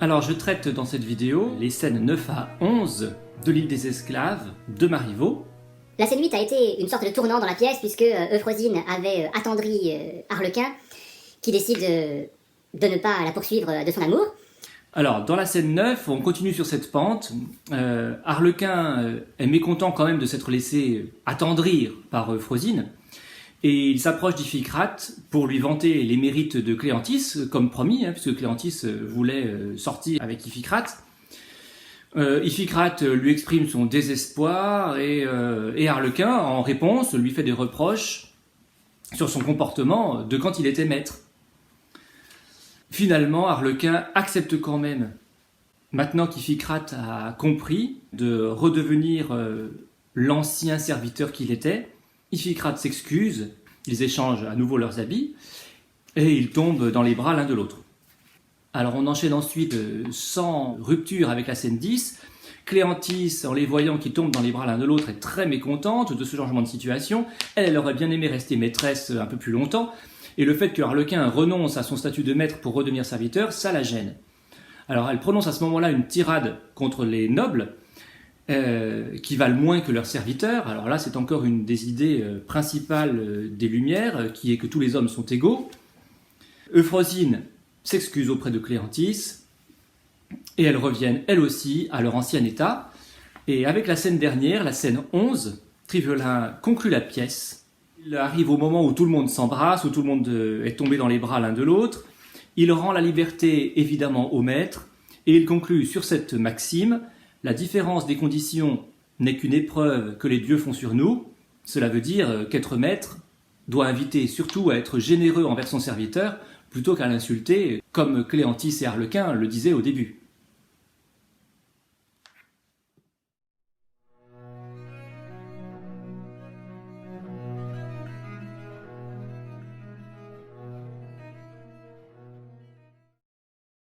Alors je traite dans cette vidéo les scènes 9 à 11 de l'île des esclaves de Marivaux. La scène 8 a été une sorte de tournant dans la pièce puisque Euphrosine avait attendri Arlequin qui décide de ne pas la poursuivre de son amour. Alors dans la scène 9, on continue sur cette pente. Arlequin est mécontent quand même de s'être laissé attendrir par Euphrosine. Et il s'approche d'Iphicrate pour lui vanter les mérites de Cléanthes, comme promis, puisque Cléanthes voulait sortir avec Iphicrate. Iphicrate lui exprime son désespoir et Arlequin, en réponse, lui fait des reproches sur son comportement de quand il était maître. Finalement, Arlequin accepte quand même, maintenant qu'Iphicrate a compris, de redevenir l'ancien serviteur qu'il était. Iphicrate s'excuse, ils échangent à nouveau leurs habits, et ils tombent dans les bras l'un de l'autre. Alors on enchaîne ensuite sans rupture avec la scène 10. Cléanthes, en les voyant qui tombent dans les bras l'un de l'autre, est très mécontente de ce changement de situation. Elle aurait bien aimé rester maîtresse un peu plus longtemps, et le fait que Arlequin renonce à son statut de maître pour redevenir serviteur, ça la gêne. Alors elle prononce à ce moment-là une tirade contre les nobles, qui valent moins que leurs serviteurs. Alors là, c'est encore une des idées principales des Lumières, qui est que tous les hommes sont égaux. Euphrosine s'excuse auprès de Cléanthes, et elles reviennent, elles aussi, à leur ancien état. Et avec la scène dernière, la scène 11, Trivelin conclut la pièce. Il arrive au moment où tout le monde s'embrasse, où tout le monde est tombé dans les bras l'un de l'autre. Il rend la liberté, évidemment, au maître, et il conclut sur cette maxime: la différence des conditions n'est qu'une épreuve que les dieux font sur nous. Cela veut dire qu'être maître doit inviter surtout à être généreux envers son serviteur plutôt qu'à l'insulter, comme Cléanthes et Arlequin le disaient au début.